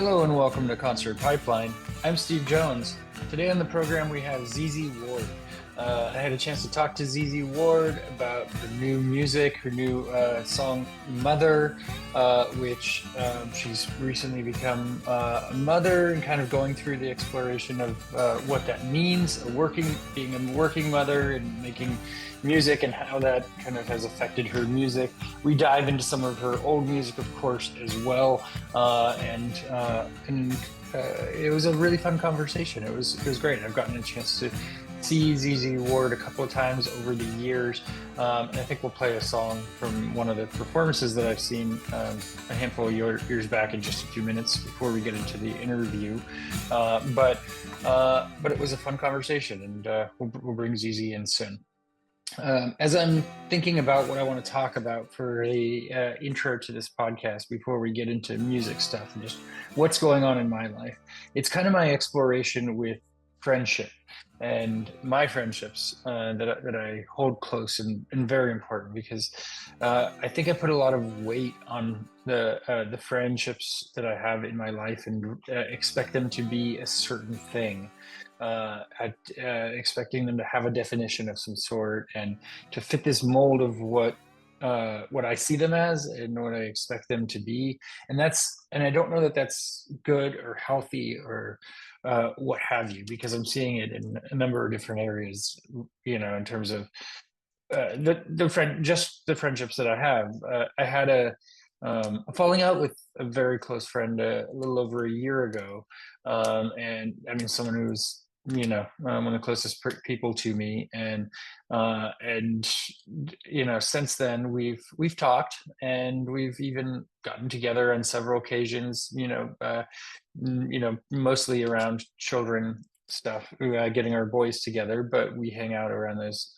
Hello and welcome to Concert Pipeline. I'm Steve Jones. Today on the program we have ZZ Ward. I had a chance to talk to ZZ Ward about her new music, her new song "Mother," which she's recently become a mother, and kind of going through the exploration of what that means, being a working mother, and making music, and how that kind of has affected her music. We dive into some of her old music, of course, as well, and it was a really fun conversation. It was great. I've gotten a chance to see ZZ Ward a couple of times over the years, and I think we'll play a song from one of the performances that I've seen a handful of years back in just a few minutes before we get into the interview. But it was a fun conversation, and we'll bring ZZ in soon. As I'm thinking about what I want to talk about for a intro to this podcast before we get into music stuff and just what's going on in my life, it's kind of my exploration with friendship and my friendships that I hold close and very important, because I think I put a lot of weight on the friendships that I have in my life, and expect them to be a certain thing. Expecting them to have a definition of some sort and to fit this mold of what I see them as and what I expect them to be. And I don't know that that's good or healthy or what have you, because I'm seeing it in a number of different areas, in terms of the friendships that I have. I had a falling out with a very close friend a little over a year ago, and I mean someone who's one of the closest people to me, and since then we've talked, and we've even gotten together on several occasions, mostly around children stuff, getting our boys together, but we hang out around those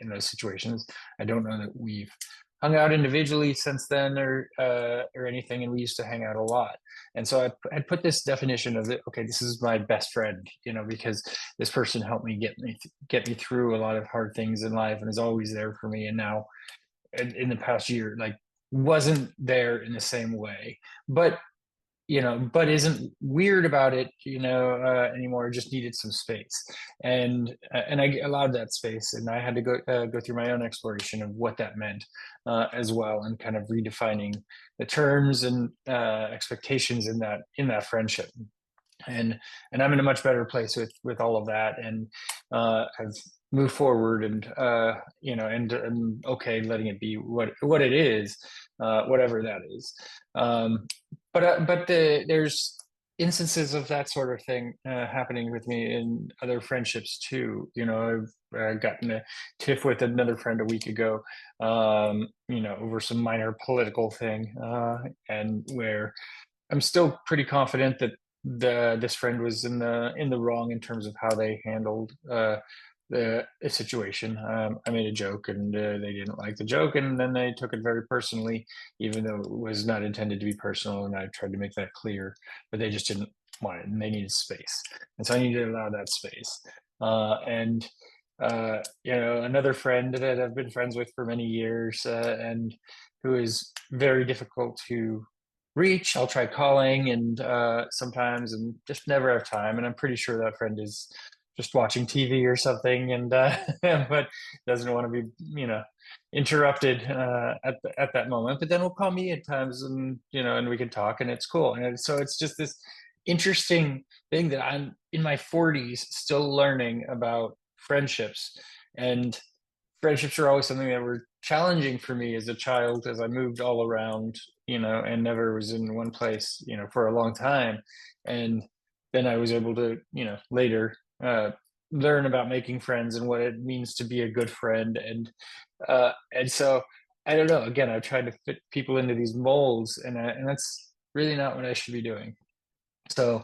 in those situations. I don't know that we've hung out individually since then, or anything, and we used to hang out a lot. And so I had put this definition of it. Okay, this is my best friend, because this person helped me get me through a lot of hard things in life and is always there for me. And now, in the past year, like, wasn't there in the same way, but but isn't weird about it, anymore. Just needed some space, and I allowed that space, and I had to go through my own exploration of what that meant, as well, and kind of redefining the terms and expectations in that friendship. And I'm in a much better place with all of that, and I've moved forward, and and okay, letting it be what it is, whatever that is. There's instances of that sort of thing happening with me in other friendships too. I've gotten a tiff with another friend a week ago, over some minor political thing, and where I'm still pretty confident that this friend was in the wrong in terms of how they handled the situation. I made a joke, and they didn't like the joke, and then they took it very personally, even though it was not intended to be personal. And I tried to make that clear, but they just didn't want it, and they needed space, and so I needed to allow that space. And Another friend that I've been friends with for many years, and who is very difficult to reach. I'll try calling, and sometimes, and just never have time. And I'm pretty sure that friend is just watching TV or something, and but doesn't want to be, interrupted at that moment. But then will call me at times, and we can talk, and it's cool. And so it's just this interesting thing that I'm in my 40s still learning about friendships. And friendships are always something that were challenging for me as a child, as I moved all around, and never was in one place, for a long time. And then I was able to, later learn about making friends and what it means to be a good friend. And so I don't know. Again, I've tried to fit people into these molds, and that's really not what I should be doing. So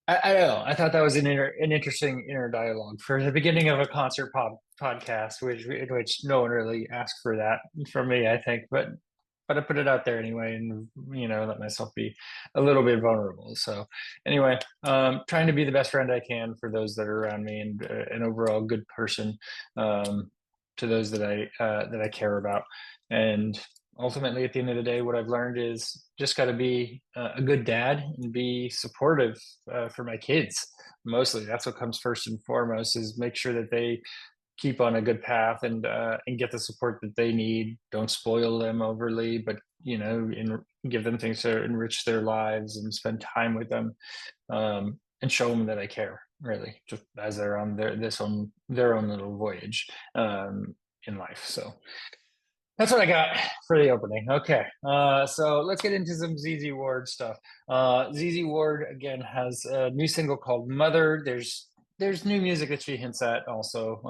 I don't know. I thought that was an interesting inner dialogue for the beginning of a concert podcast, which no one really asked for that from me, I think, but I put it out there anyway, and let myself be a little bit vulnerable. So anyway, trying to be the best friend I can for those that are around me, and an overall good person, to those that I care about, and ultimately, at the end of the day, what I've learned is just got to be a good dad and be supportive for my kids. Mostly, that's what comes first and foremost. Is make sure that they keep on a good path and get the support that they need. Don't spoil them overly, but give them things to enrich their lives and spend time with them, and show them that I care. Really, just as they're on their own little voyage in life. So that's what I got for the opening. Okay, so let's get into some ZZ Ward stuff. ZZ Ward again has a new single called "Mother." There's new music that she hints at also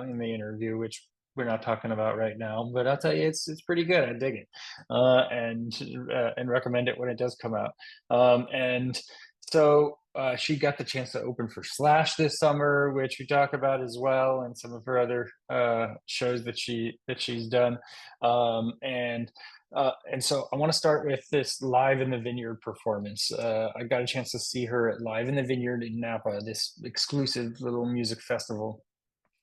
in the interview, which we're not talking about right now. But I'll tell you, it's pretty good. I dig it, and recommend it when it does come out. And so she got the chance to open for Slash this summer, which we talk about as well, and some of her other shows that she's done. And so I want to start with this Live in the Vineyard performance. I got a chance to see her at Live in the Vineyard in Napa, this exclusive little music festival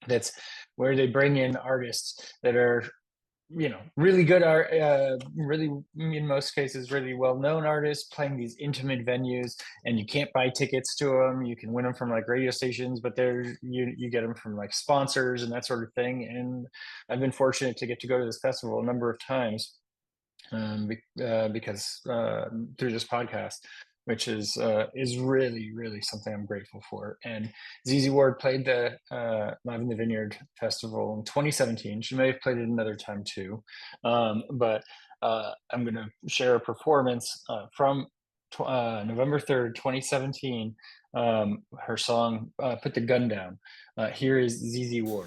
that's where they bring in artists that are really good art, really, in most cases, really well-known artists playing these intimate venues, and you can't buy tickets to them. You can win them from like radio stations, but you get them from like sponsors and that sort of thing. And I've been fortunate to get to go to this festival a number of times, because through this podcast, which is really, really something I'm grateful for. And ZZ Ward played the Live in the Vineyard Festival in 2017. She may have played it another time too, but I'm going to share a performance from November 3rd, 2017. Her song "Put the Gun Down." Here is ZZ Ward.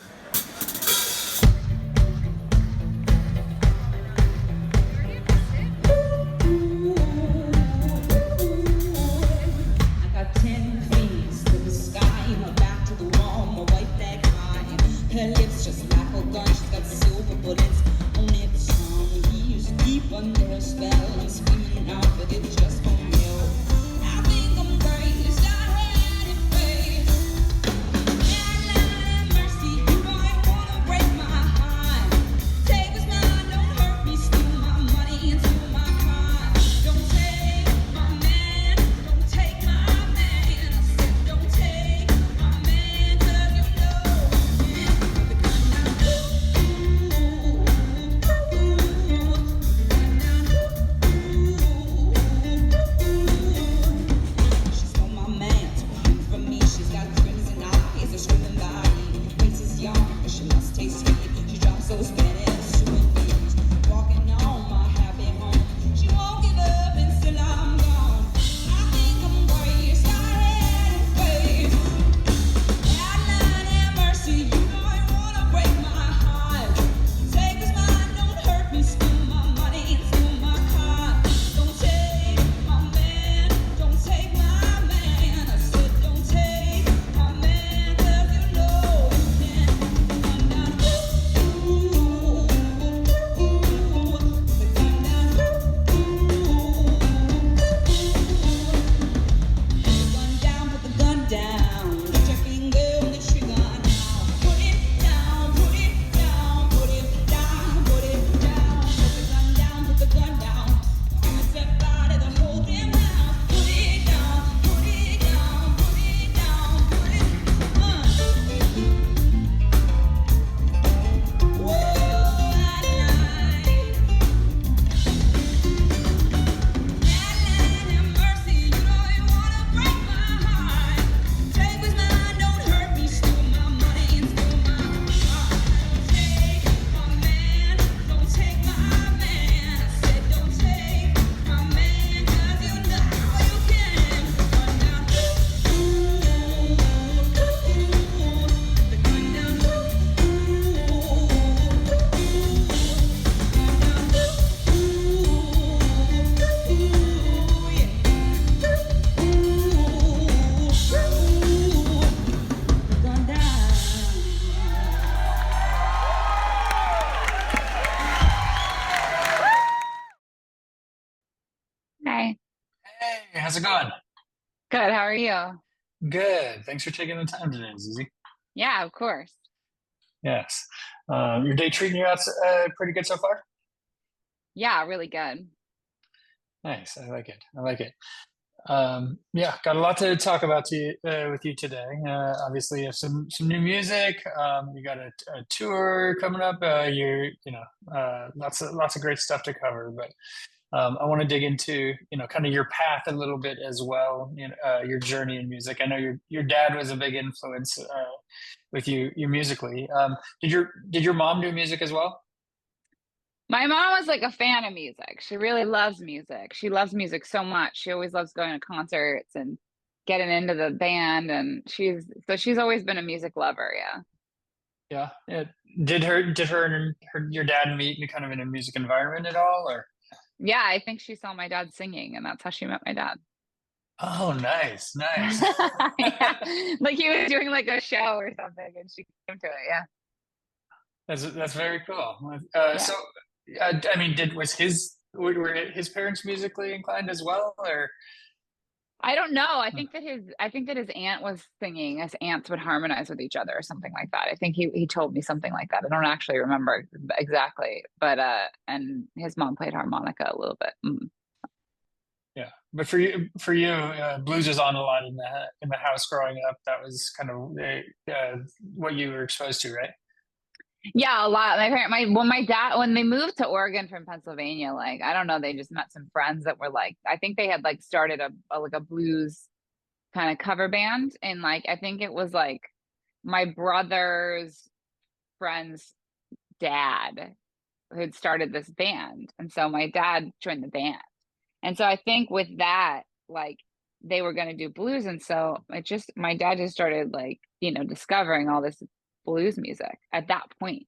Hey, how's it going? Good. How are you? Good. Thanks for taking the time today, Zizi. Yeah, of course. Yes. Your day treating you out pretty good so far? Yeah, really good. Nice. I like it. I like it. Yeah, got a lot to talk about with you today. Obviously, you have some new music. You got a tour coming up. Lots of great stuff to cover. But I want to dig into kind of your path a little bit as well. Your journey in music. I know your dad was a big influence with you musically. Did your mom do music as well? My mom was like a fan of music. She really loves music. She loves music so much. She always loves going to concerts and getting into the band. And she's always been a music lover. Yeah. Yeah. Did her and your dad meet in kind of in a music environment at all, or? Yeah. I think she saw my dad singing, and that's how she met my dad. Oh, nice, nice. Yeah. Like he was doing like a show or something, and she came to it. Yeah. That's very cool. Yeah. I mean, did was his were his parents musically inclined as well, or? I don't know. I think that his aunt was singing. His aunts would harmonize with each other or something like that. I think he told me something like that. I don't actually remember exactly, but and his mom played harmonica a little bit. Mm. Yeah, but for you, blues was on a lot in the house growing up. That was kind of what you were exposed to, right? Yeah, a lot. My dad when they moved to Oregon from Pennsylvania, like I don't know, they just met some friends that were like I think they had like started a blues kind of cover band, and like I think it was like my brother's friend's dad who had started this band. And so my dad joined the band. And so I think with that, like they were going to do blues. And so my dad just started like, discovering all this blues music at that point.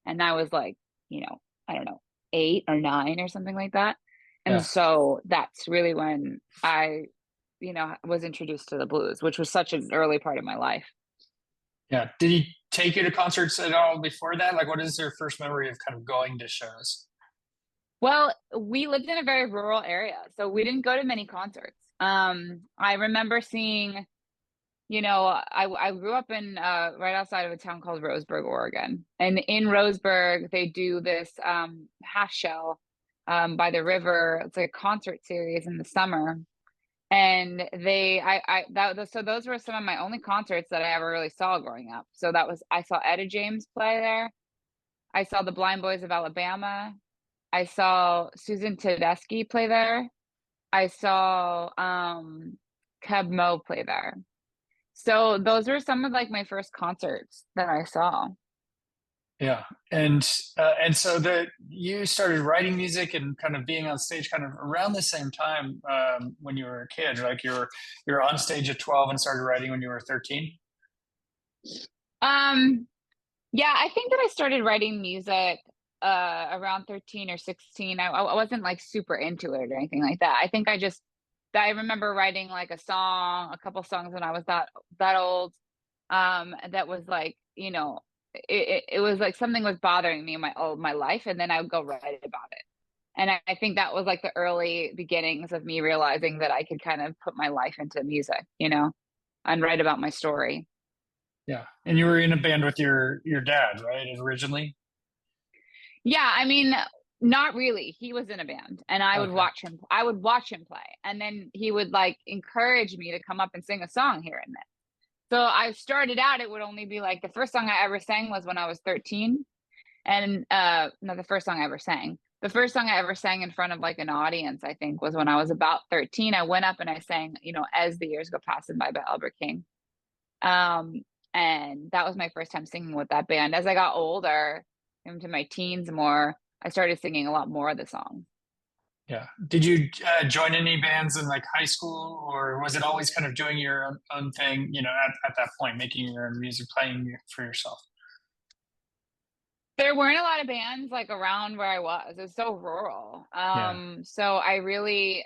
And I was like, I don't know, 8 or 9 or something like that. And Yeah, so that's really when I, was introduced to the blues, which was such an early part of my life. yeah. Did he take you to concerts at all before that? Like, what is your first memory of kind of going to shows? Well, we lived in a very rural area, so we didn't go to many concerts. I remember seeing, I grew up in right outside of a town called Roseburg, Oregon. And in Roseburg, they do this half shell by the river. It's like a concert series in the summer. And so those were some of my only concerts that I ever really saw growing up. So I saw Etta James play there. I saw the Blind Boys of Alabama. I saw Susan Tedeschi play there. I saw Keb Mo play there. So those were some of like my first concerts that I saw. Yeah, and so that you started writing music and kind of being on stage kind of around the same time when you were a kid, like you were on stage at 12 and started writing when you were 13. Um yeah, I think that I started writing music around 13 or 16. I wasn't like super into it or anything like that. I remember writing like a couple songs when I was that old. That was like, it was like something was bothering me in my life, and then I would go write about it. And I think that was like the early beginnings of me realizing that I could kind of put my life into music, and write about my story. Yeah, and you were in a band with your dad, right? Originally. Yeah, I mean, not really. He was in a band, and Okay. I would watch him play, and then he would like encourage me to come up and sing a song here and there. So I started out, it would only be like the first song I ever sang was when I was 13. And no, the first song I ever sang. The first song I ever sang in front of like an audience, I think, was when I was about 13. I went up and I sang, As the Years Go Passing by Albert King. Um, and that was my first time singing with that band. As I got older, into my teens more, I started singing a lot more of the songs. Yeah. Did you join any bands in like high school, or was it always kind of doing your own thing, at that point, making your own music, playing for yourself? There weren't a lot of bands like around where I was. It was so rural. Yeah. So I really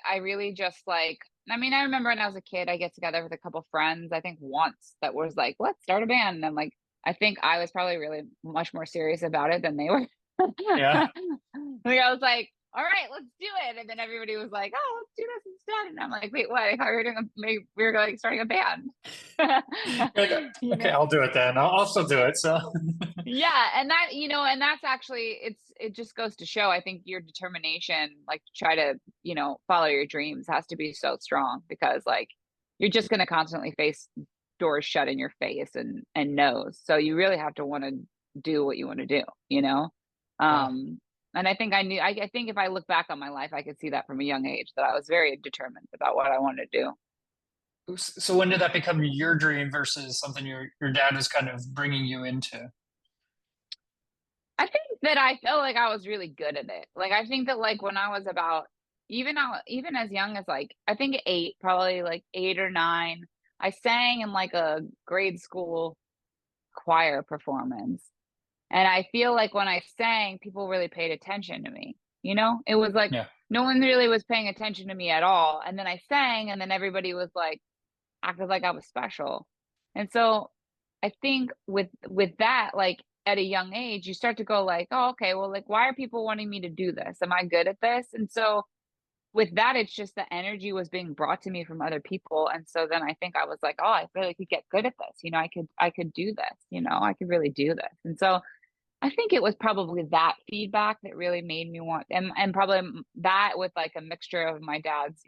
just like, I mean, I remember when I was a kid, I get together with a couple friends, I think once that was like, let's start a band. And I'm like, I think I was probably really much more serious about it than they were. Yeah. Like I was like, all right, let's do it. And then everybody was like, oh, let's do this instead. And I'm like, wait, what? I thought we were we were like starting a band. You're like, You okay, know? I'll do it then. I'll still do it. So Yeah, and that, and that's actually, it just goes to show, I think your determination, like to try to, follow your dreams has to be so strong, because like you're just going to constantly face doors shut in your face and no's. So you really have to want to do what you want to do, you know? yeah. Um and I think I think if I look back on my life, I could see that from a young age, that I was very determined about what I wanted to do. So when did that become your dream versus something your dad was kind of bringing you into? I think that I felt like I was really good at it. Like I think that like when I was about, even as young as like I think 8, probably like 8 or 9, I sang in like a grade school choir performance. And I feel like when I sang, people really paid attention to me. It was like Yeah. no one really was paying attention to me at all. And then I sang, and then everybody was like acted like I was special. And so I think with that, like at a young age, you start to go like, oh, okay, well, like why are people wanting me to do this? Am I good at this? And so with that, it's just the energy was being brought to me from other people. And so then I think I was like, oh, I really could get good at this. I could do this, I could really do this. And so I think it was probably that feedback that really made me want, and probably that with like a mixture of my dad's,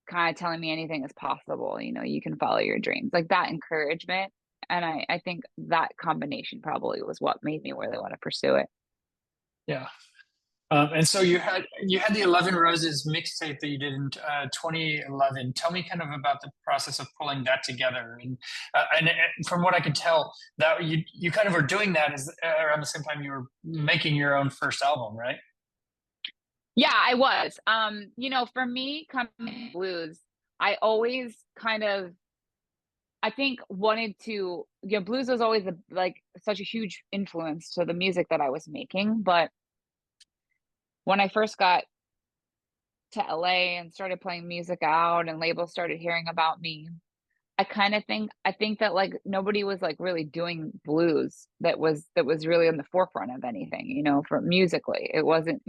kind of telling me anything is possible, you can follow your dreams, like that encouragement. And I think that combination probably was what made me really want to pursue it. Yeah. And so you had the 11 Roses mixtape that you did in 2011. Tell me kind of about the process of pulling that together. And from what I could tell, that you kind of were doing that as around the same time you were making your own first album, right? Yeah, I was. For me, coming from blues, I always kind of, I think wanted to, blues was always like such a huge influence to the music that I was making. But when I first got to LA and started playing music out and labels started hearing about me, I think that like nobody was like really doing blues that was really in the forefront of anything, for musically. It wasn't,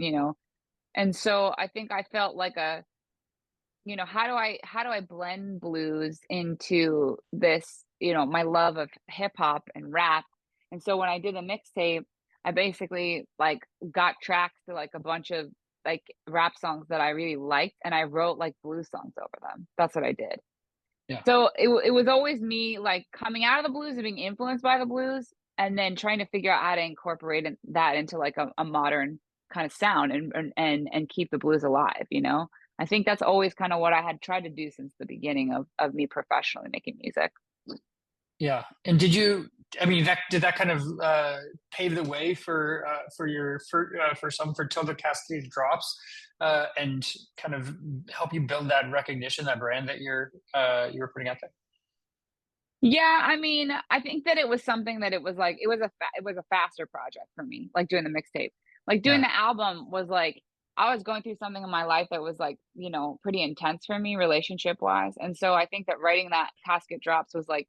and so I think I felt like how do I blend blues into this, my love of hip hop and rap. And so when I did the mixtape, I basically like got tracks to like a bunch of like rap songs that I really liked, and I wrote like blues songs over them. That's what I did. Yeah. So it was always me like coming out of the blues and being influenced by the blues, and then trying to figure out how to incorporate that into like a modern kind of sound, and keep the blues alive. I think that's always kind of what I had tried to do since the beginning of me professionally making music. Yeah. And I mean, did that kind of pave the way for Til The Casket Drops, and kind of help you build that recognition, that brand that you were putting out there? Yeah, I mean, I think that it was something that it was like it was a faster project for me, like doing the mixtape. Like doing Yeah. the album was like I was going through something in my life that was like, pretty intense for me relationship wise. And so I think that writing that Casket Drops was like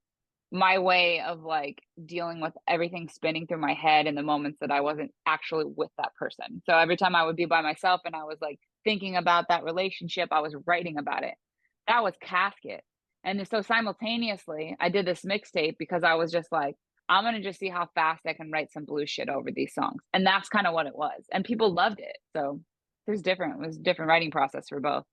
my way of like dealing with everything spinning through my head in the moments that I wasn't actually with that person. So every time I would be by myself and I was like thinking about that relationship, I was writing about it. That was Casket. And so simultaneously, I did this mixtape because I was just like, I'm gonna just see how fast I can write some blues shit over these songs. And that's kind of what it was. And people loved it. So it was a different writing process for both.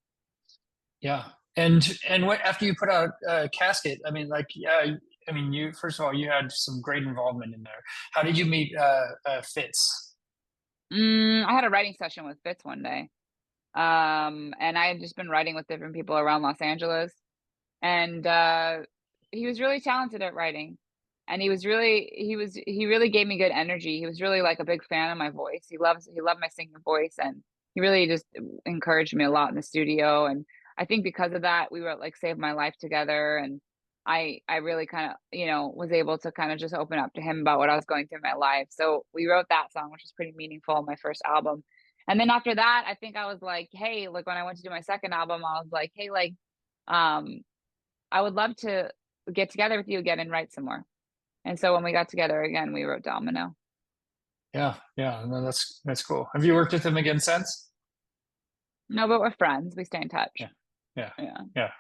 Yeah. And after you put out Casket, I mean, like, yeah, I mean, you first of all, you had some great involvement in there. How did you meet Fitz? I had a writing session with Fitz one day. And I had just been writing with different people around Los Angeles. And he was really talented at writing. And he really gave me good energy. He was really like a big fan of my voice. He loved my singing voice, and he really just encouraged me a lot in the studio. And I think because of that, we wrote like Save My Life together. And I really kind of, was able to kind of just open up to him about what I was going through in my life. So we wrote that song, which was pretty meaningful, my first album. And then after that, I think I was like, hey, like when I went to do my second album, I was like, hey, like, um, I would love to get together with you again and write some more. And so when we got together again, we wrote Domino. Yeah, yeah, no, that's cool. Have you worked with him again since? No, but we're friends. We stay in touch. Yeah, yeah, Yeah. yeah.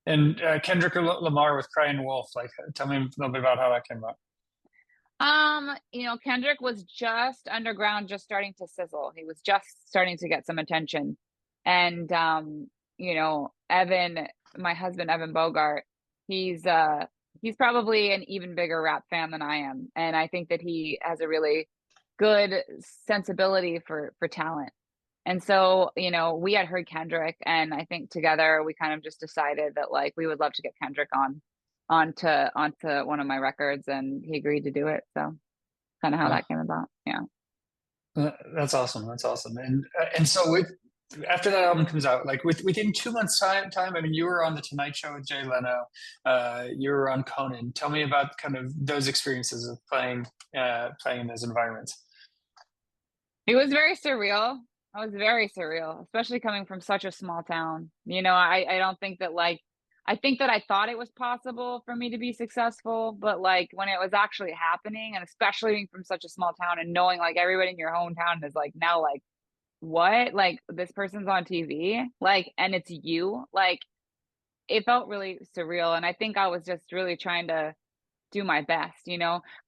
And Kendrick Lamar with Crying Wolf, like, tell me a little bit about how that came about. Kendrick was just underground, just starting to sizzle. He was just starting to get some attention. And Evan, my husband Evan Bogart, he's uh he's probably an even bigger rap fan than I am. And I think that he has a really good sensibility for talent. And so, we had heard Kendrick, and I think together we kind of just decided that like we would love to get Kendrick onto one of my records, and he agreed to do it. So kind of how Huh. that came about. Yeah. That's awesome. That's awesome. And so with after that album comes out, like within 2 months time, I mean, you were on the Tonight Show with Jay Leno. You were on Conan. Tell me about kind of those experiences of playing in those environments. It was very surreal. It was very surreal, especially coming from such a small town. I don't think that like I think that I thought it was possible for me to be successful, but like when it was actually happening, and especially being from such a small town and knowing like everybody in your hometown is like now like what? Like this person's on TV? Like and it's you? Like it felt really surreal, and I think I was just really trying to do my best.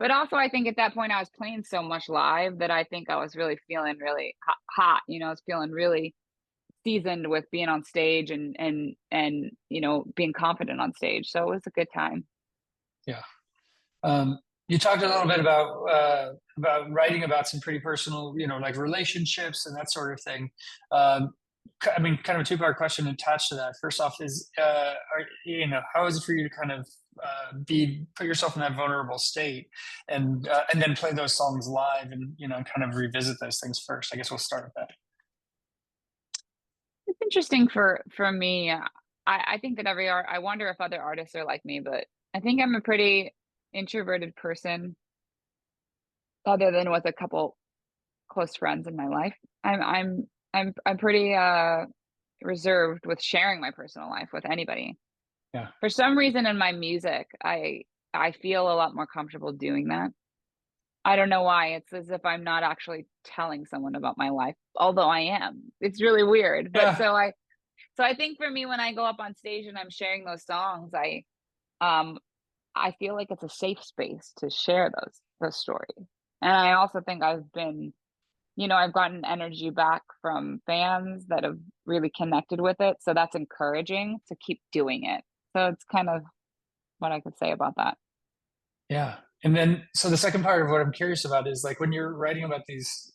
But also I think at that point I was playing so much live that I think I was really feeling really hot. I was feeling really seasoned with being on stage and being confident on stage. So it was a good time. Yeah. You talked a little bit about writing about some pretty personal, like relationships and that sort of thing. Um, I mean, kind of a two-part question attached to that. First off, how is it for you to kind of be put yourself in that vulnerable state, and then play those songs live, and kind of revisit those things first? I guess we'll start with that. It's interesting for me. I think that I wonder if other artists are like me, but I think I'm a pretty introverted person other than with a couple close friends in my life. I'm pretty reserved with sharing my personal life with anybody. Yeah, For some reason in my music, I feel a lot more comfortable doing that. I don't know why. It's as if I'm not actually telling someone about my life, although I am. It's really weird. But yeah, so I think for me when I go up on stage and I'm sharing those songs, um I feel like it's a safe space to share those stories. And I also think I've gotten energy back from fans that have really connected with it. So that's encouraging to keep doing it. So it's kind of what I could say about that. yeah. And then, so the second part of what I'm curious about is like when you're writing about these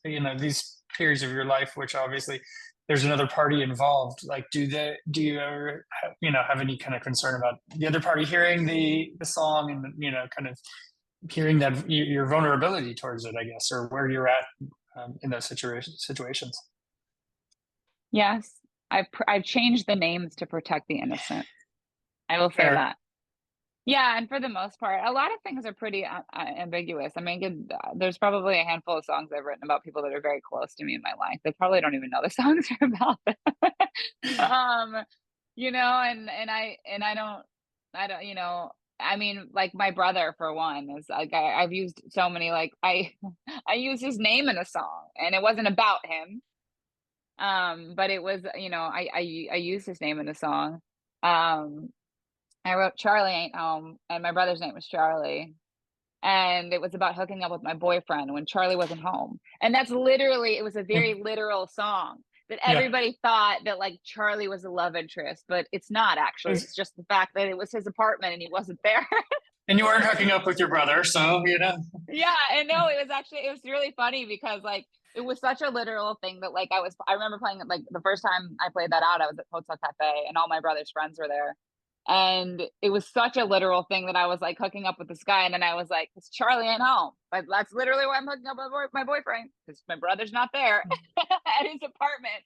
periods of your life, which obviously there's another party involved. Like, do you ever, have any kind of concern about the other party hearing the song and kind of hearing that your vulnerability towards it, I guess, or where you're at in those situations? Yes, I've changed the names to protect the innocent. I will say Fair. that. Yeah, and for the most part, a lot of things are pretty ambiguous. I mean, there's probably a handful of songs I've written about people that are very close to me in my life. They probably don't even know the songs are about them. um, and I don't. I mean, like my brother for one is like I've used so many like I use his name in a song, and it wasn't about him. But it was I used his name in the song. Um, I wrote Charlie Ain't Home, and my brother's name was Charlie. And it was about hooking up with my boyfriend when Charlie wasn't home. And that's literally, it was a very literal song that Yeah. everybody thought that like Charlie was a love interest, but it's not actually. It's just the fact that it was his apartment and he wasn't there. And you weren't hooking up with your brother, so Yeah, and no, it was really funny because like it was such a literal thing that like I remember playing it like the first time I played that out, I was at Hotel Cafe and all my brother's friends were there. And it was such a literal thing that I was like hooking up with this guy, and then I was like, "It's Charlie ain't home." But that's literally why I'm hooking up with my boyfriend because my brother's not there at his apartment,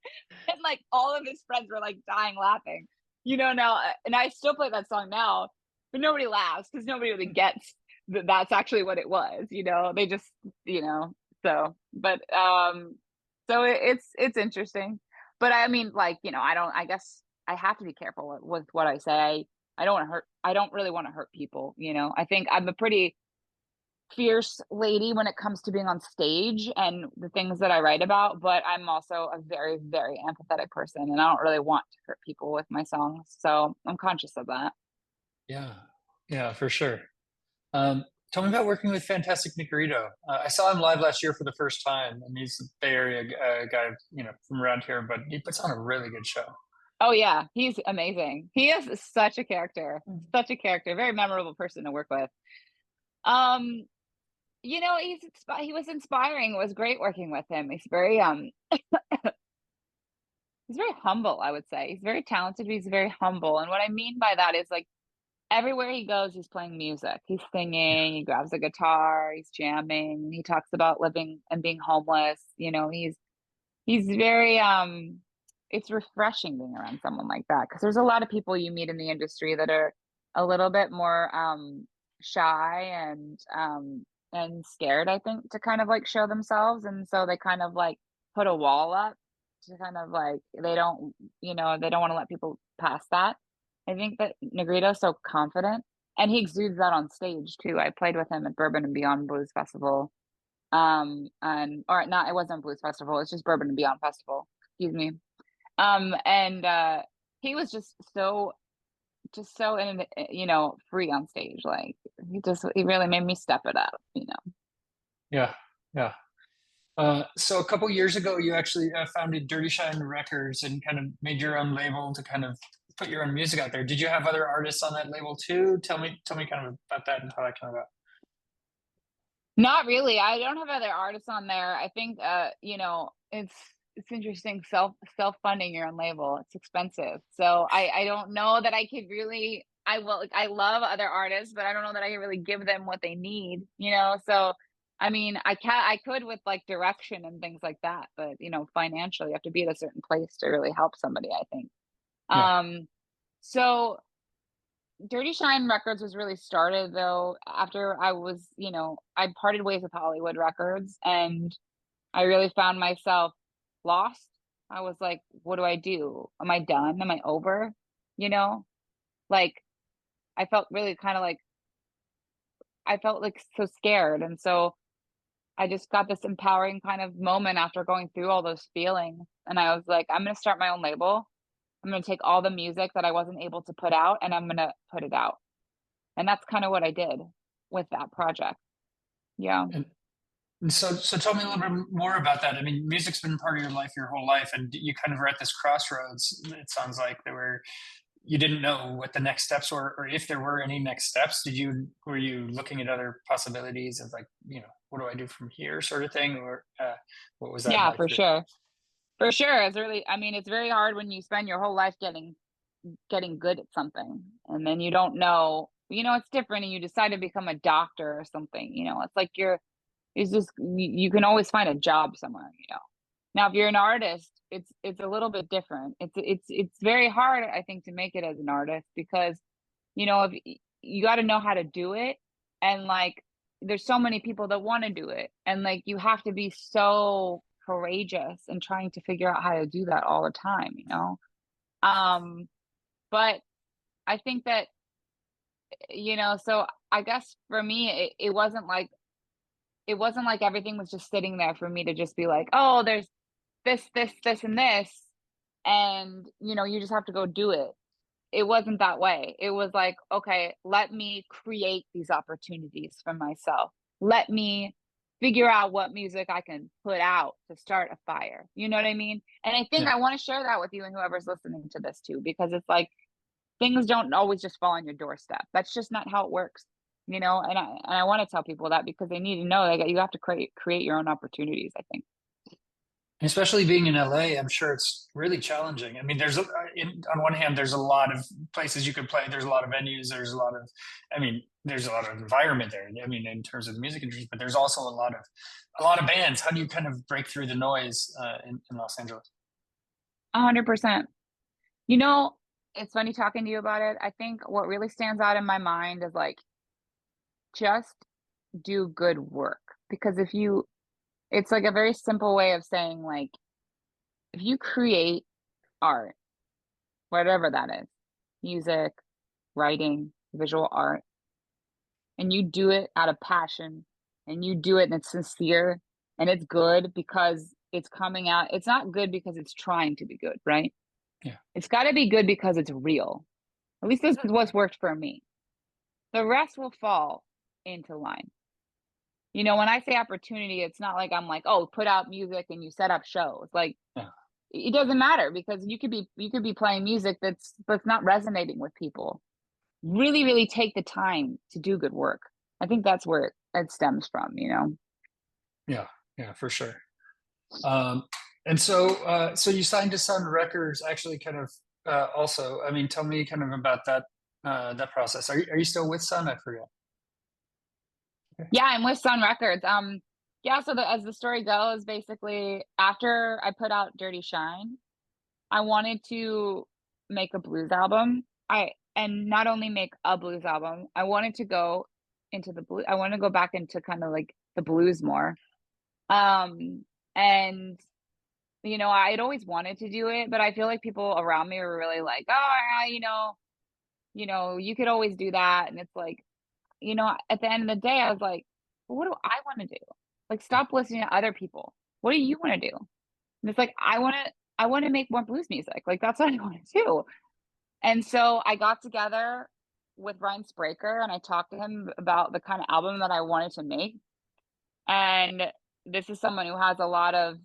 and like all of his friends were like dying laughing, now. And I still play that song now, but nobody laughs because nobody really gets that that's actually what it was. They just so but so it's interesting, but I mean like I guess I have to be careful with what I say. I don't really want to hurt people. I think I'm a pretty fierce lady when it comes to being on stage and the things that I write about, but I'm also a very, very empathetic person and I don't really want to hurt people with my songs. So I'm conscious of that. Yeah, yeah, for sure. Um, Tell me about working with Fantastic Negrito. I saw him live last year for the first time, and he's a Bay Area guy, from around here, but he puts on a really good show. Oh yeah, he's amazing. He is such a character, very memorable person to work with. Um, he was inspiring. It was great working with him. He's very humble, I would say. He's very talented, but he's very humble. And what I mean by that is like everywhere he goes, he's playing music. He's Yeah, singing, he grabs a guitar, he's jamming, he talks about living and being homeless. He's very it's refreshing being around someone like that because there's a lot of people you meet in the industry that are a little bit more shy and scared, I think, to kind of like show themselves. And so they kind of like put a wall up to kind of like they don't want to let people pass that. I think that Negrito's so confident and he exudes that on stage too. I played with him at Bourbon and Beyond Blues Festival and or not, it wasn't Blues Festival, it's just Bourbon and Beyond Festival, excuse me. And he was just so free on stage. Like he really made me step it up. yeah, yeah. So a couple years ago, you actually founded Dirty Shine Records and kind of made your own label to kind of put your own music out there. Did you have other artists on that label too? Tell me kind of about that and how that came about. Not really. I don't have other artists on there. I think it's interesting self-funding your own label. It's expensive. So I don't know that I could really I will like I love other artists, but I don't know that I can really give them what they need. So I mean, I could with like direction and things like that, but financially you have to be at a certain place to really help somebody, I think. Yeah, Um so Dirty Shine Records was really started though after I parted ways with Hollywood Records and I really found myself lost. I was like, what do I do? Am I done? Am I over? You know, like I felt really kind of like I felt like so scared. And so I just got this empowering kind of moment after going through all those feelings. And I was like, I'm going to start my own label. I'm going to take all the music that I wasn't able to put out and I'm going to put it out. And that's kind of what I did with that project. Yeah. and so tell me a little bit more about that. I mean, music's been part of your life your whole life, and you kind of were at this crossroads. It sounds like you didn't know what the next steps were, or if there were any next steps. Were you looking at other possibilities of like, what do I do from here, sort of thing, or what was that Yeah, like for for you? sure. For sure. I mean, it's very hard when you spend your whole life getting good at something and then you don't know, it's different and you decide to become a doctor or something. It's like it's just, you can always find a job somewhere. Now, if you're an artist, it's a little bit different. It's very hard, I think, to make it as an artist because, if you got to know how to do it and like there's so many people that want to do it and like you have to be so courageous and trying to figure out how to do that all the time. Um, but I think that, so I guess for me, it wasn't like everything was just sitting there for me to just be like, oh, there's this, and this, and you just have to go do it. It wasn't that way. It was like, okay, let me create these opportunities for myself. Let me figure out what music I can put out to start a fire. You know what I mean? And I think Yeah. I want to share that with you and whoever's listening to this too, because it's like things don't always just fall on your doorstep. That's just not how it works. And I want to tell people that because they need to know that you have to create your own opportunities, I think. Especially being in LA, I'm sure it's really challenging. I mean, on one hand, there's a lot of places you could play. There's a lot of venues. There's a lot of environment there. I mean, in terms of the music industry, but there's also a lot of bands. How do you kind of break through the noise in Los Angeles? 100%. You know, it's funny talking to you about it. I think what really stands out in my mind is like just do good work because it's like a very simple way of saying like if you create art, whatever that is, music, writing, visual art, and you do it out of passion and you do it and it's sincere and it's good because it's coming out. It's not good because it's trying to be good, right? Yeah. It's got to be good because it's real. At least this is what's worked for me. The rest will fall into line. You know, when I say opportunity, it's not like I'm like, oh, put out music and you set up shows. Like Yeah. it doesn't matter because you could be playing music that's not resonating with people. Really, really take the time to do good work. I think that's where it stems from, you know. Yeah. Yeah, for sure. Um, and so, so you signed to Sun Records, actually, kind of. Also, I mean, tell me kind of about that process. Are you still with Sun? I forget. Okay. Yeah, I'm with Sun Records. Yeah, so as the story goes, basically after I put out Dirty Shine, I wanted to make a blues album. And not only make a blues album, I wanted to go into the blue. I want to go back into kind of like the blues more. And you know, I'd always wanted to do it, but I feel like people around me were really like, "Oh, yeah, you know, you could always do that." And it's like, you know, at the end of the day, I was like, well, what do I want to do? Like, stop listening to other people. What do you want to do? And it's like, I want to make more blues music. Like, that's what I want to do. And so I got together with Ryan Spraker and I talked to him about the kind of album that I wanted to make. And this is someone who has a lot of,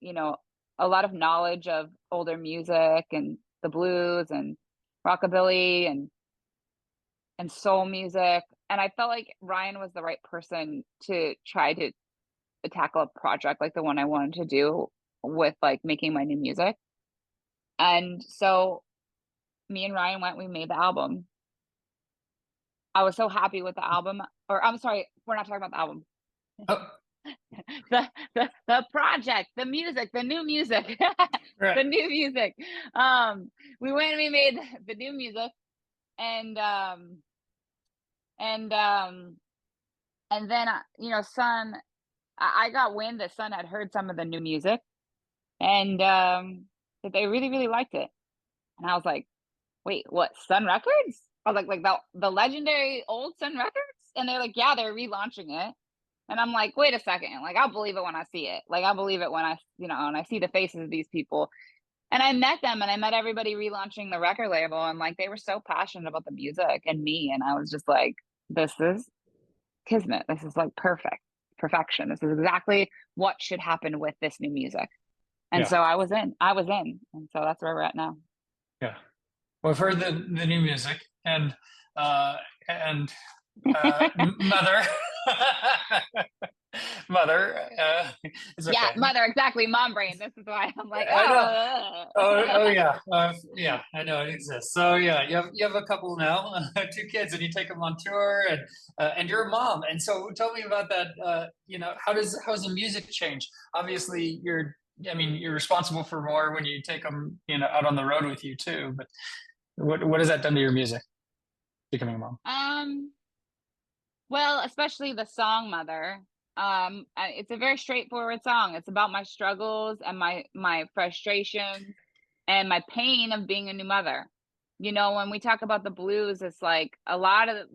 you know, a lot of knowledge of older music and the blues and rockabilly and soul music. And I felt like Ryan was the right person to try to tackle a project like the one I wanted to do with like making my new music. And so me and Ryan went, we made the album. I was so happy with the album. Or I'm sorry, we're not talking about the album. Oh, The project, the music, the new music, right. the new music. Um, we went and we made the new music and and um and then you know, Sun, I got wind that Sun had heard some of the new music and that they really, really liked it. And I was like, wait, what, Sun Records? I was like the legendary old Sun Records? And they're like, yeah, they're relaunching it. And I'm like, wait a second. Like, I'll believe it when I see it. Like, I'll believe it when you know, when I see the faces of these people. And I met them and I met everybody relaunching the record label. And like, they were so passionate about the music and me. And I was just like, this is kismet. This is like perfection. This is exactly what should happen with this new music. And Yeah. so I was in. And so that's where we're at now. Yeah. Well, I've heard the new music uh, and Mother, Mother, it's Yeah, okay. mother, exactly. Mom brain. This is why I'm like, I know. oh. Oh yeah, yeah. I know it exists. So yeah, you have a couple now, two kids, and you take them on tour, and you're a mom. And so tell me about that. You know, how does the music change? Obviously, I mean, you're responsible for more when you take them, you know, out on the road with you too. But what has that done to your music? Becoming a mom. um, well, especially the song Mother. It's a very straightforward song. It's about my struggles and my frustrations and my pain of being a new mother. You know, when we talk about the blues, it's like a lot of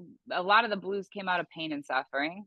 the blues came out of pain and suffering.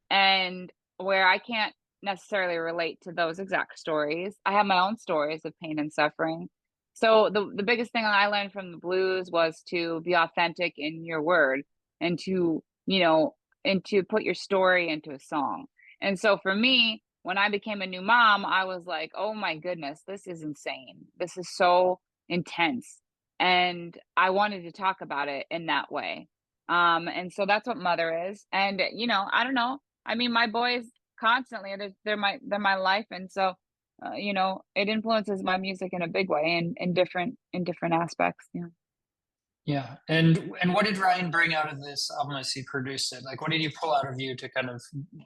And where I can't necessarily relate to those exact stories, I have my own stories of pain and suffering. So the biggest thing that I learned from the blues was to be authentic in your word and to, you know, and to put your story into a song. And so for me, when I became a new mom, I was like, oh my goodness, this is insane. This is so intense. And I wanted to talk about it in that way. And so that's what Mother is. And, you know, I don't know. I mean, my boys constantly, they're my life. And so, you know, it influences my music in a big way in different aspects. Yeah. Yeah, and what did Ryan bring out of this album as he produced it? Like, what did he pull out of you to kind of,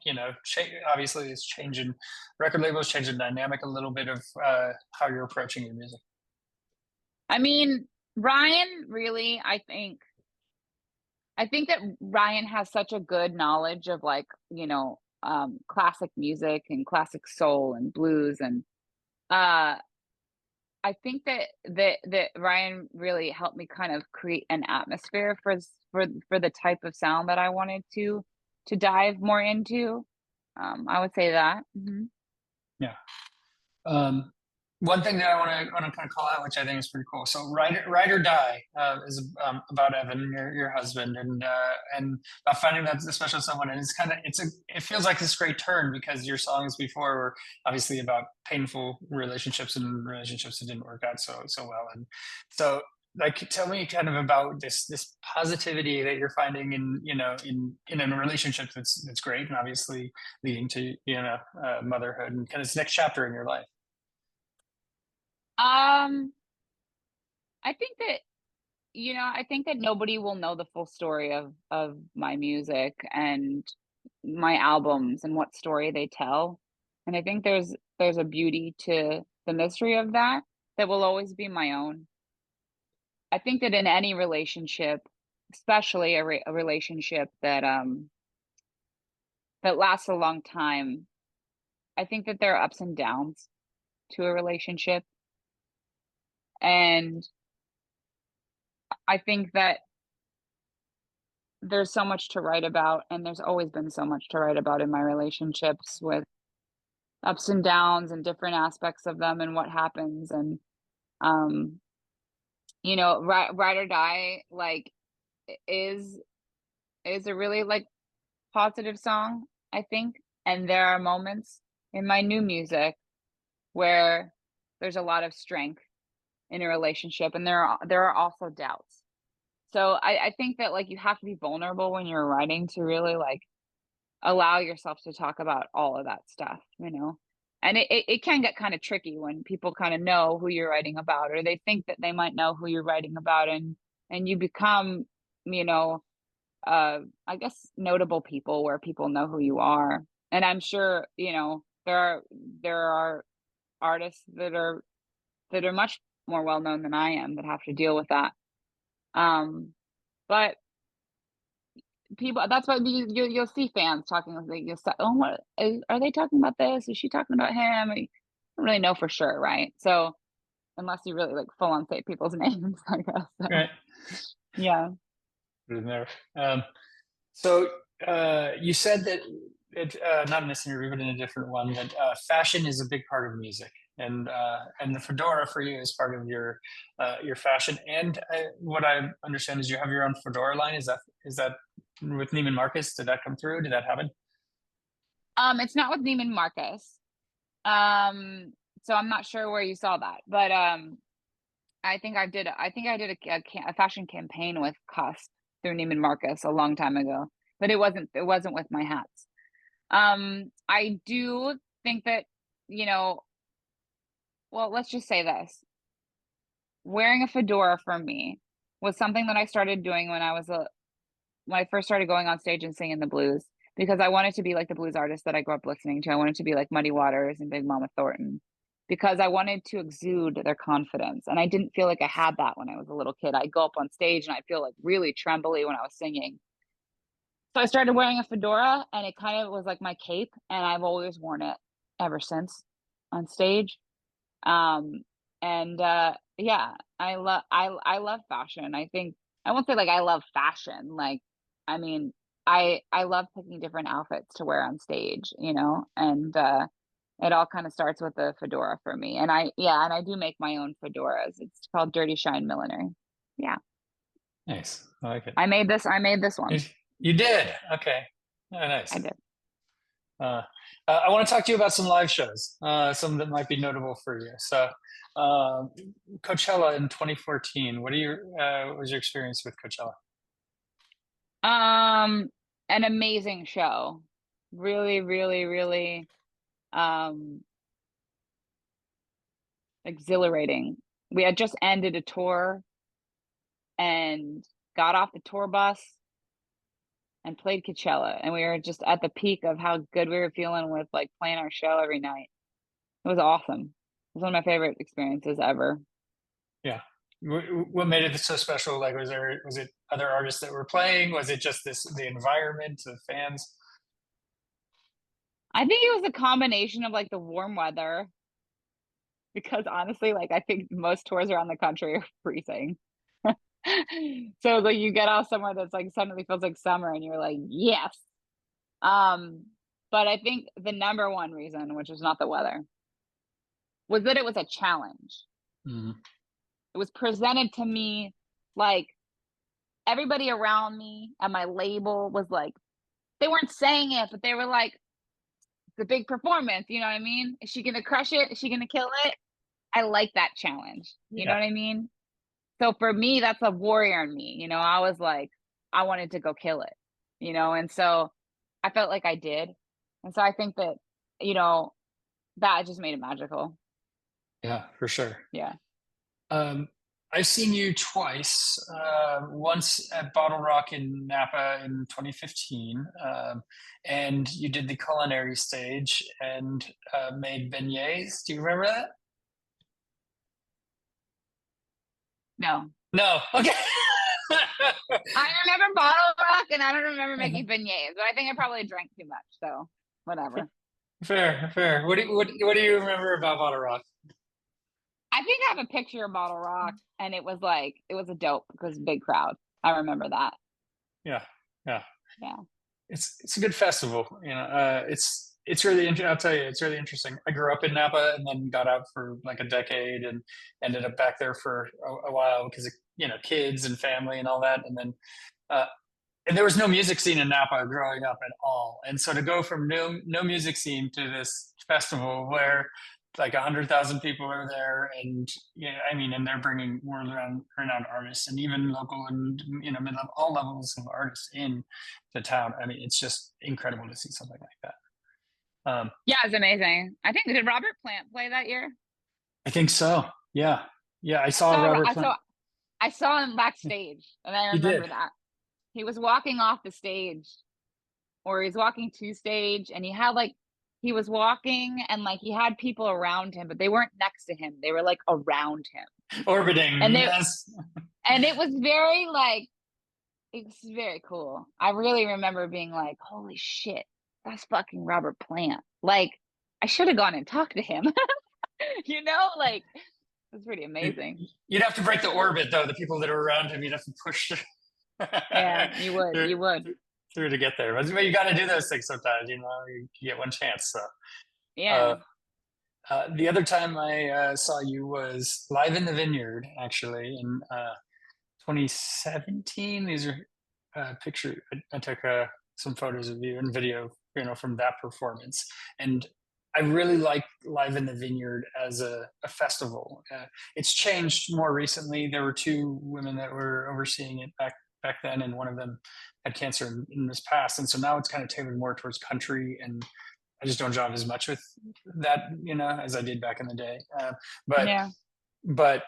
you know, change? Obviously, it's changing record labels, changing dynamic a little bit of how you're approaching your music. I mean, Ryan really, I think that Ryan has such a good knowledge of like, you know, classic music and classic soul and blues. And uh, I think that Ryan really helped me kind of create an atmosphere for the type of sound that I wanted to dive more into. I would say that. Yeah. Um, One thing that I want to kind of call out, which I think is pretty cool. So, Ride or Die is about Evan, your husband, and about finding that special someone. And it feels like this great turn because your songs before were obviously about painful relationships and relationships that didn't work out so well. And so, like, tell me kind of about this positivity that you're finding in a relationship that's great and obviously leading to motherhood and kind of this next chapter in your life. Um, I think that I think that nobody will know the full story of my music and my albums and what story they tell. And I think there's a beauty to the mystery of that that will always be my own. I think that in any relationship, especially a relationship that lasts a long time, I think that there are ups and downs to a relationship. And I think that there's so much to write about, and there's always been so much to write about in my relationships with ups and downs and different aspects of them and what happens. And um ride or die like is is a really like positive song, I think. And there are moments in my new music where there's a lot of strength in a relationship, and there are also doubts. So I think that like you have to be vulnerable when you're writing to really like allow yourself to talk about all of that stuff. And it can get kind of tricky when people kind of know who you're writing about, or they think that they might know who you're writing about, and you become, you know, I guess notable people where people know who you are. And I'm sure, there are artists that are much more well known than I am that have to deal with that. But people, that's why you'll see fans talking like you'll say, oh, are they talking about this? Is she talking about him? You don't really know for sure, right? So unless you really like full on say people's names, I guess. So, Right. yeah. In there. So you said that not in this interview, but in a different one, that fashion is a big part of music, and the fedora for you is part of your fashion. And what I understand is you have your own fedora line. Is that with Neiman Marcus? Did that come through? Did that happen? It's not with Neiman Marcus. So I'm not sure where you saw that, but I think I did a fashion campaign with Cusp through Neiman Marcus a long time ago, but it wasn't with my hats. I do think that, you know, well, let's just say this. Wearing a fedora for me was something that I started doing when I first started going on stage and singing the blues, because I wanted to be like the blues artists that I grew up listening to. I wanted to be like Muddy Waters and Big Mama Thornton because I wanted to exude their confidence. And I didn't feel like I had that when I was a little kid. I'd go up on stage and I'd feel like really trembly when I was singing. So I started wearing a fedora, and it kind of was like my cape, and I've always worn it ever since on stage. Um, and yeah, I love fashion. I think I won't say like I love fashion. Like, I mean, I love picking different outfits to wear on stage, and it all kind of starts with a fedora for me. And I do make my own fedoras. It's called Dirty Shine Millinery. Yeah. Nice. I like it. I made this You, one. you did. Okay. Oh, I nice. did. Uh, I want to talk to you about some live shows, some that might be notable for you. So, uh, Coachella in 2014. What was your experience with Coachella? Um, an amazing show. Really, really, really um exhilarating. We had just ended a tour and got off the tour bus and played Coachella, and we were just at the peak of how good we were feeling with like playing our show every night. It was awesome. It was one of my favorite experiences ever. Yeah. What made it so special? Like, was it other artists that were playing? Was it just the environment, the fans? I think it was a combination of like the warm weather, because honestly, like I think most tours around the country are freezing. So like you get off somewhere that's like suddenly feels like summer and you're like, yes. But I think the number one reason, which was not the weather, was that it was a challenge. Mhm. It was presented to me like everybody around me and my label was like, they weren't saying it, but they were like, it's a big performance. You know what I mean? Is she going to crush it? Is she going to kill it? I like that challenge. You know Yeah. what I mean? So for me, that's a warrior in me. I was like, I wanted to go kill it, and so I felt like I did. And so I think that, you know, that just made it magical. Yeah, for sure. Yeah. Um, I've seen you twice. Once at Bottle Rock in Napa in 2015, and you did the culinary stage and made beignets. Do you remember that? No. No. Okay. I remember Bottle Rock and I don't remember making beignets, but I think I probably drank too much, so whatever. Fair, fair. What do you remember about Bottle Rock? I think I have a picture of Bottle Rock and it was like it was a dope because big crowd. I remember that. Yeah, yeah. Yeah. It's a good festival. It's really interesting. I'll tell you, it's really interesting. I grew up in Napa and then got out for like a decade and ended up back there for a while because of, kids and family and all that. Uh, and there was no music scene in Napa growing up at all. And so to go from no music scene to this festival where like 100,000 people are there, and I mean, and they're bringing renowned artists and even local and mid-level, all levels of artists in the town. I mean, it's just incredible to see something like that. Yeah, it's amazing. I think did Robert Plant play that year? I think so. Yeah, yeah. I I saw saw Robert I Plant. saw I saw him backstage and I You remember did. that. He was walking off the stage or he's walking to stage and he was walking and like he had people around him, but they weren't next to him. They were like around him. Orbiting. And they Yes. and it was very like it was very cool. I really remember being like, holy shit, that's fucking Robert Plant. Like I should have gone and talked to him. Like it was pretty amazing. You'd have to break the orbit though. The people that are around him, you'd have to push Yeah, you would. through, You would. through to get there. But you got to do those things sometimes. You get one chance. So uh, Yeah. the other time I saw you was live in the Vineyard, actually, in 2017. These are picture. I took some photos of you and video, from that performance, and I really like Live in the Vineyard as a festival. It's changed more recently. There were two women that were overseeing it back then, and one of them had cancer in this past, and so now it's kind of tailored more towards country, and I just don't jive as much with that, as I did back in the day. But Yeah. but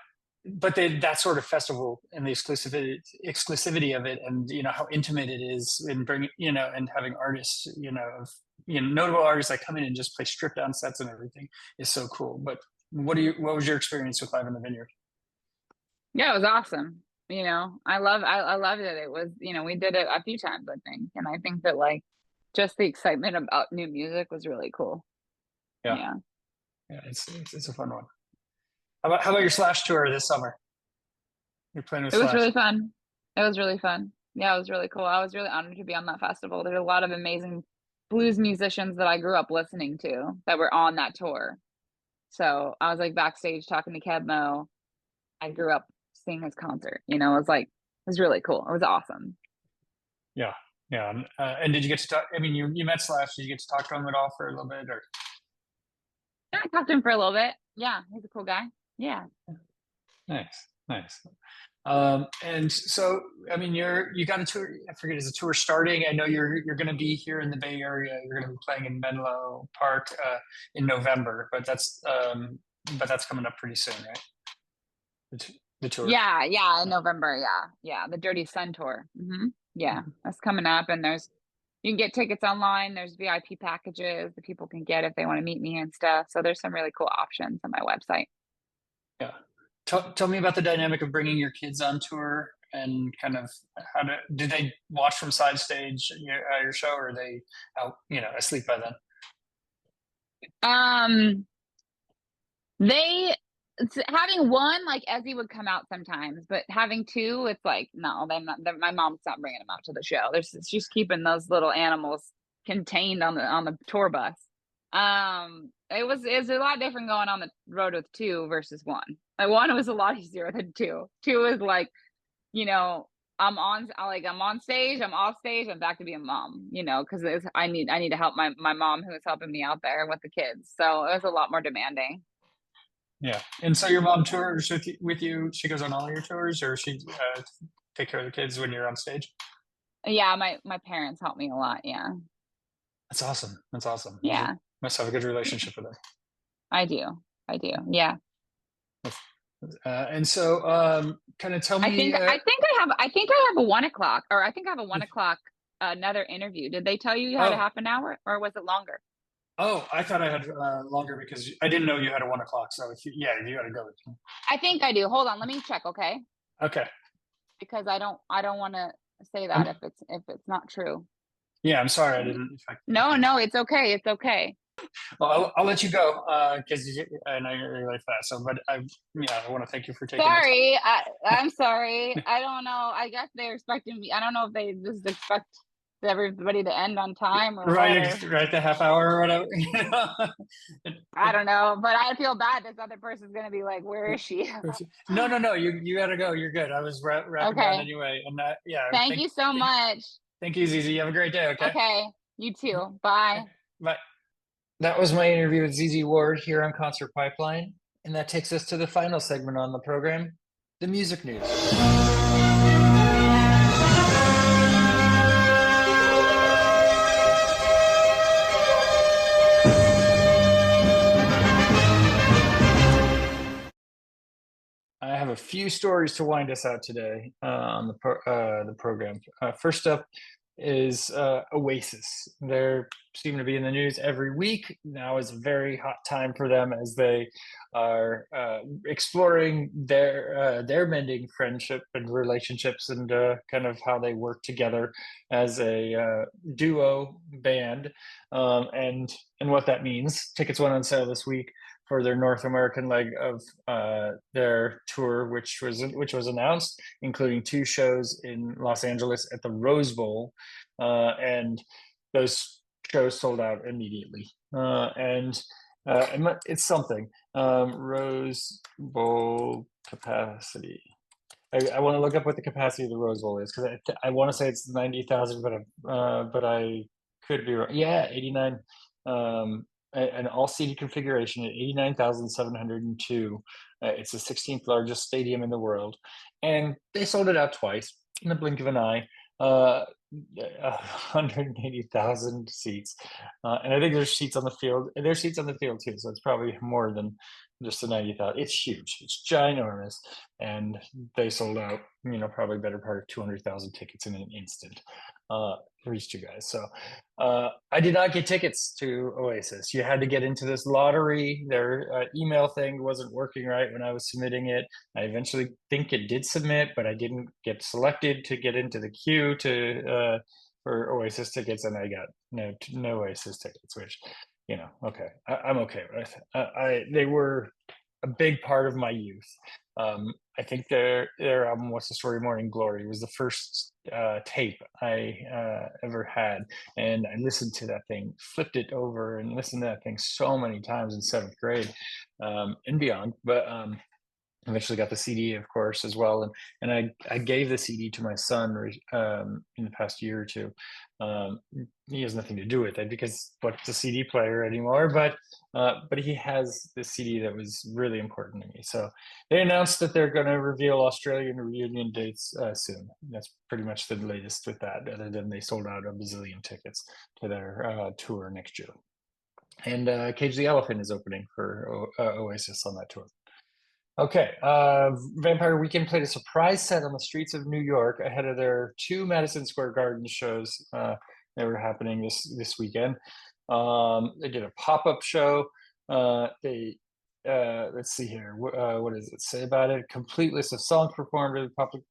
that sort of festival and the exclusivity of it, and how intimate it is, and bringing and having artists, notable artists that come in and just play stripped down sets and everything is so cool. But what was your experience with Live in the Vineyard? Yeah, it was awesome. I loved it. It was, we did it a few times, I think. And I think that like just the excitement about new music was really cool. Yeah, Yeah. yeah, it's a fun one. How about your Slash tour this summer? You're playing with It was Slash. really fun. It was really fun. Yeah, it was really cool. I was really honored to be on that festival. There's a lot of amazing blues musicians that I grew up listening to that were on that tour. So I was like backstage talking to Kev Mo. I grew up seeing his concert. It was like, it was really cool. It was awesome. Yeah, yeah. And did you get to talk? I mean, you met Slash. Did you get to talk to him at all for a little bit, or? Yeah, I talked to him for a little bit. Yeah, he's a cool guy. Yeah. Nice, nice. And so, I mean, you got a tour. I forget, is the tour starting? I know you're going to be here in the Bay Area. You're going to be playing in Menlo Park in November, but that's coming up pretty soon, right? The tour. Yeah, in November. Yeah. The Dirty Sun tour. Yeah, that's coming up, and you can get tickets online. There's VIP packages that people can get if they want to meet me and stuff. So there's some really cool options on my website. Yeah. Tell me about the dynamic of bringing your kids on tour, and kind of did they watch from side stage your show, or are they out, asleep by then? They having one like Ezzy would come out sometimes, but having two, it's like no, my mom's not bringing them out to the show. She's keeping those little animals contained on the tour bus. It was a lot different going on the road with two versus one. Like one was a lot easier than two. Two was like, you know, I'm on stage, I'm off stage, I'm back to being mom, because I need to help my mom who is helping me out there with the kids. So it was a lot more demanding. Yeah. And so your mom tours with you. She goes on all your tours, or she take care of the kids when you're on stage? Yeah, my parents help me a lot. Yeah. That's awesome. That's awesome. You Yeah, must have a good relationship with them. I do. I do. Yeah. And so, kind of tell I me. think I think I have a 1 o'clock, or I think I have a 1 o'clock another interview. Did they tell you you had a Oh, half an hour, or was it longer? oh, I thought I had longer because I didn't know you had a 1 o'clock. So yeah, you got to go. I think I do. Hold on, let me check, okay? Okay. Because I don't want to say that I'm, if it's not true. yeah, I'm sorry. I Let me. didn't. No, no, it's okay. It's okay. Well, I'll let you go because I know you're really fast. So, but yeah, I want to thank you for taking the time. Sorry. I'm sorry. I don't know. I guess they're expecting me. I don't know if they just expect everybody to end on time or what, or Right, the half hour or whatever. I don't know. But I feel bad. This other person's gonna be like, "Where is she?" No, no, no. You got to go. You're good. I was wrapping down Okay. anyway, and yeah, Thank you so much. thank you, Zizi. You have a great day. Okay. Okay. You too. Bye. Bye. That was my interview with ZZ Ward here on Concert Pipeline, and that takes us to the final segment on the program, the music news. I have a few stories to wind us out today on the program. First up is Oasis. They seem to be in the news every week. Now is a very hot time for them as they are exploring their mending friendship and relationships and kind of how they work together as a duo band, and what that means. Tickets went on sale this week for their North American leg of their tour, which was announced, including 2 shows in Los Angeles at the Rose Bowl, and those shows sold out immediately. And it's something. Rose Bowl capacity. I want to look up what the capacity of the Rose Bowl is because I want to say it's 90,000, but I could be wrong. Yeah, 89. An all seated configuration at 89,702. It's the 16th largest stadium in the world, and they sold it out twice in the blink of an eye. 180,000 seats, and I think there's seats on the field. And there's seats on the field too, so it's probably more than just the 90,000. It's huge. It's ginormous, and they sold out. Probably better part of 200,000 tickets in an instant. For these 2 guys. So I did not get tickets to Oasis. You had to get into this lottery. Their email thing wasn't working right when I was submitting it. I eventually think it did submit, but I didn't get selected to get into the queue for Oasis tickets, and I got no Oasis tickets, which okay, I'm okay with. They were a big part of my youth. I think their album "What's the Story, Morning Glory" was the first tape I ever had, and I listened to that thing, flipped it over, and listened to that thing so many times in 7th grade and beyond. But eventually got the CD, of course, as well, and I gave the CD to my son in the past year or two. He has nothing to do with it because what's a CD player anymore? But he has this CD that was really important to me. So they announced that they're going to reveal Australian reunion dates soon. That's pretty much the latest with that. Other than they sold out a bazillion tickets to their tour next year, and Cage the Elephant is opening for Oasis on that tour. Okay, Vampire Weekend played a surprise set on the streets of New York ahead of their 2 Madison Square Garden shows that were happening this weekend. They did a pop-up show. They let's see here. What does it say about it? Complete list of songs performed at the pop-up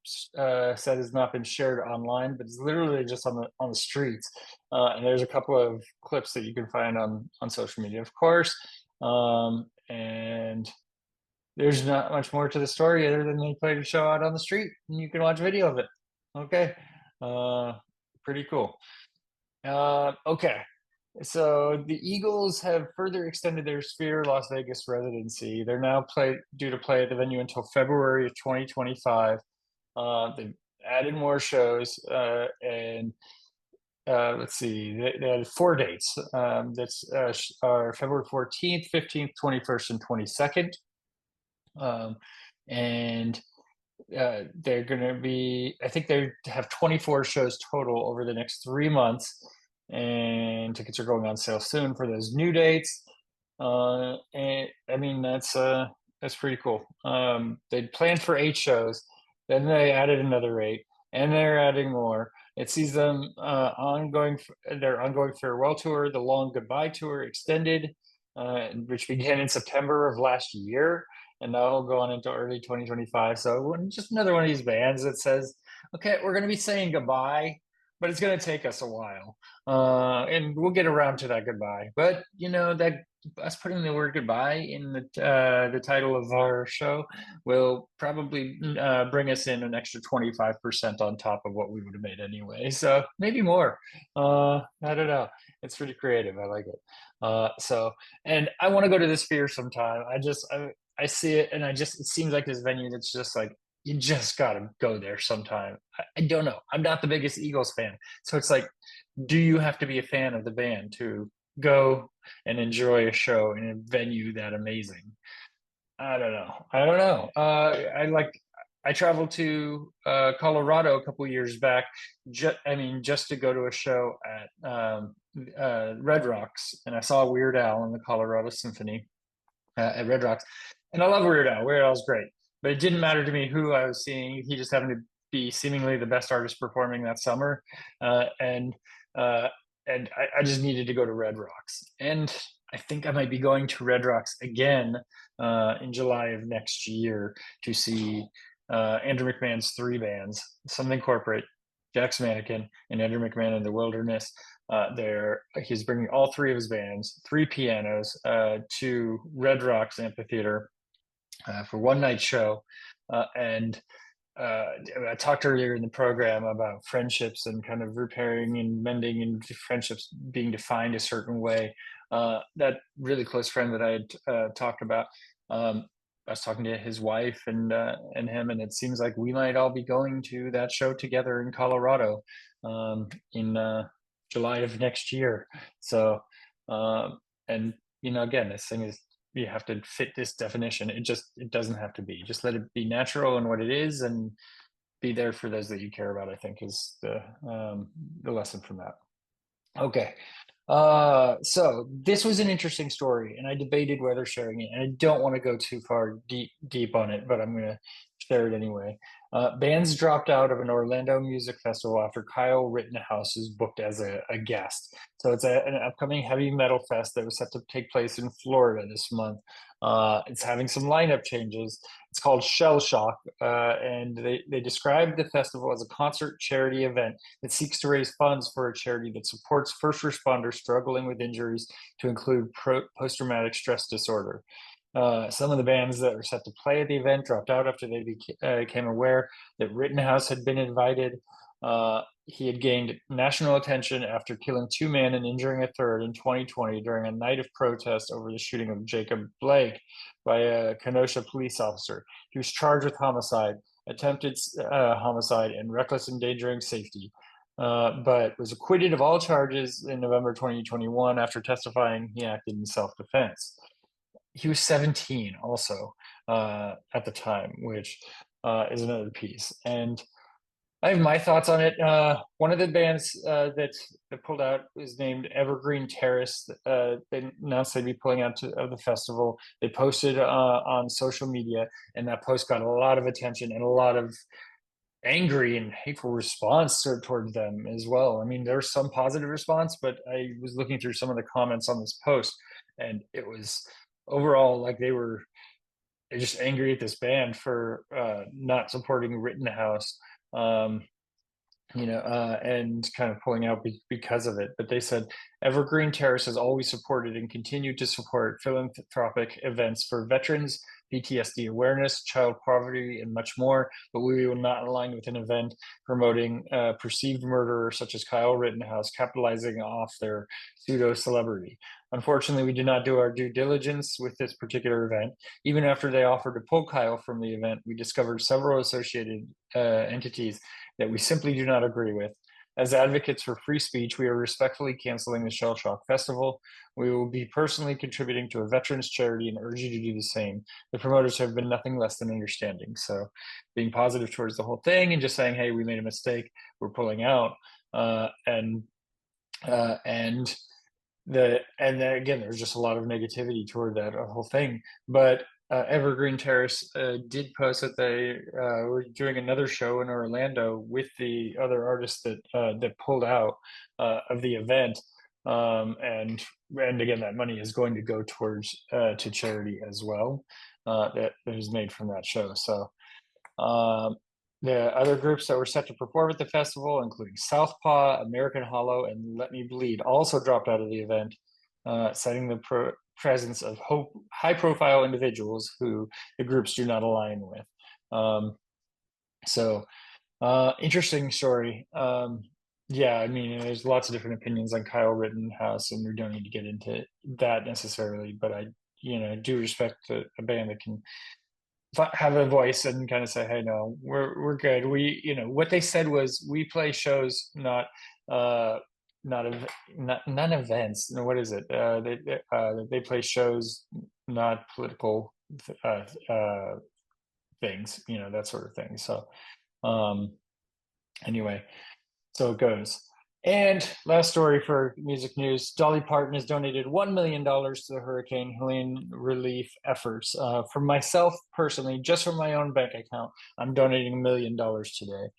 set has not been shared online, but it's literally just on the streets. And there's a couple of clips that you can find on social media, of course. And there's not much more to the story other than they played a show out on the street and you can watch video of it. Okay. Pretty cool. Okay. So the Eagles have further extended their Sphere Las Vegas residency. They're now due to play at the venue until February of 2025. They've added more shows, and let's see, they had four dates. That's are February 14th, 15th, 21st, and 22nd. Um, and they're going to be, I think they have 24 shows total over the next 3 months, and tickets are going on sale soon for those new dates. And I mean, that's pretty cool. They'd planned for 8 shows, then they added another 8, and they're adding more. It sees them their ongoing farewell tour, the long goodbye tour extended, which began in September of last year, and that'll go on into early 2025. So just another one of these bands that says, okay, we're going to be saying goodbye, but it's going to take us a while, and we'll get around to that goodbye. But that us putting the word goodbye in the title of our show will probably bring us in an extra 25% on top of what we would have made anyway. So maybe more. I don't know. It's pretty creative. I like it. And I want to go to the Sphere sometime. I see it, and it seems like this venue that's just like, you just got to go there sometime. I don't know. I'm not the biggest Eagles fan. So it's like, do you have to be a fan of the band to go and enjoy a show in a venue that amazing? I don't know. I don't know. I traveled to Colorado a couple years back. Just to go to a show at Red Rocks, and I saw Weird Al in the Colorado Symphony at Red Rocks, and I love Weird Al. Weird Al's great, but it didn't matter to me who I was seeing. He just happened to be seemingly the best artist performing that summer, and uh, I just needed to go to Red Rocks, and I think I might be going to Red Rocks again in July of next year to see Andrew McMahon's 3 bands: Something Corporate, Jack's Mannequin, and Andrew McMahon in the Wilderness. He's bringing all 3 of his bands, 3 pianos, to Red Rocks Amphitheater for one night show. And I talked earlier in the program about friendships and kind of repairing and mending, and friendships being defined a certain way. That really close friend that I had talked about, I was talking to his wife and him, and it seems like we might all be going to that show together in Colorado in July of next year. So, and again, this thing is, you have to fit this definition. It doesn't have to be. Just let it be natural in what it is, and be there for those that you care about, I think, is the lesson from that. Okay. So this was an interesting story, and I debated whether sharing it, and I don't want to go too far deep on it, but I'm going to share it anyway. Bands dropped out of an Orlando music festival after Kyle Rittenhouse is booked as a guest. So it's an upcoming heavy metal fest that was set to take place in Florida this month. It's having some lineup changes. It's called Shell Shock, and they described the festival as a concert charity event that seeks to raise funds for a charity that supports first responders struggling with injuries, to include post-traumatic stress disorder. Some of the bands that were set to play at the event dropped out after they became aware that Rittenhouse had been invited. He had gained national attention after killing 2 men and injuring a third in 2020 during a night of protest over the shooting of Jacob Blake by a Kenosha police officer. He was charged with homicide, attempted homicide, and reckless endangering safety, but was acquitted of all charges in November 2021 after testifying he acted in self-defense. He was 17 also at the time, which is another piece. And I have my thoughts on it. One of the bands that pulled out is named Evergreen Terrace. They announced they'd be pulling out of the festival. They posted on social media, and that post got a lot of attention and a lot of angry and hateful response towards them as well. I mean, there's some positive response, but I was looking through some of the comments on this post, and it was overall like they're just angry at this band for not supporting Rittenhouse. Um, and kind of pulling out because of it. But they said Evergreen Terrace has always supported and continued to support philanthropic events for veterans, PTSD awareness, child poverty, and much more, but we will not align with an event promoting perceived murderers such as Kyle Rittenhouse capitalizing off their pseudo-celebrity. Unfortunately, we did not do our due diligence with this particular event. Even after they offered to pull Kyle from the event, we discovered several associated entities that we simply do not agree with. As advocates for free speech, we are respectfully canceling the Shell Shock Festival. We will be personally contributing to a veterans charity and urge you to do the same. The promoters have been nothing less than understanding. So being positive towards the whole thing and just saying, hey, we made a mistake, we're pulling out. And then again, there's just a lot of negativity toward that whole thing. But Evergreen Terrace did post that they were doing another show in Orlando with the other artists that pulled out of the event, and again, that money is going to go towards to charity as well, that is made from that show. So. The other groups that were set to perform at the festival, including Southpaw, American Hollow, and Let Me Bleed, also dropped out of the event, citing the presence of high-profile individuals who the groups do not align with. So, interesting story. Yeah, I mean, there's lots of different opinions on Kyle Rittenhouse, and we don't need to get into that necessarily, but I, do respect a band that can have a voice and kind of say, hey, no, we're good. What they said was we play shows, not events. No, what is it? They play shows, not political things, that sort of thing. So anyway, so it goes. And last story for music news, Dolly Parton has donated $1 million to the Hurricane Helene relief efforts. For myself personally, just from my own bank account, I'm donating $1 million today.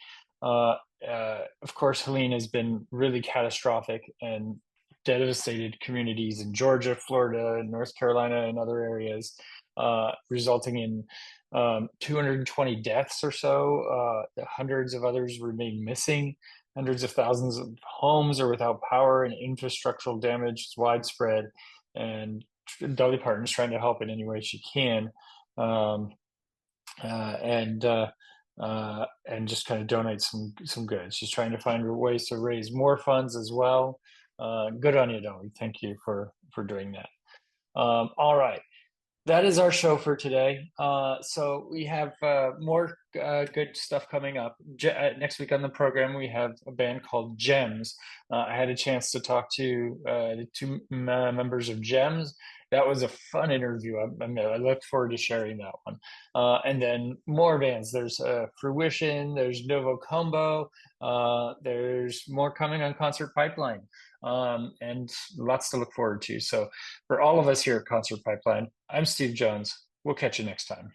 Of course, Helene has been really catastrophic and devastated communities in Georgia, Florida, North Carolina, and other areas, resulting in 220 deaths or so. Hundreds of others remain missing. Hundreds of thousands of homes are without power, and infrastructural damage is widespread. And Dolly Parton is trying to help in any way she can, and just kind of donate some goods. She's trying to find ways to raise more funds as well. Good on you, Dolly. Thank you for doing that. All right. That is our show for today. So we have more good stuff coming up. Next week on the program, we have a band called Gems. I had a chance to talk to the two members of Gems. That was a fun interview. I look forward to sharing that one. And then more bands. There's Fruition. There's Novo Combo. There's more coming on Concert Pipeline. And lots to look forward to. So for all of us here at Concert Pipeline, I'm Steve Jones. We'll catch you next time.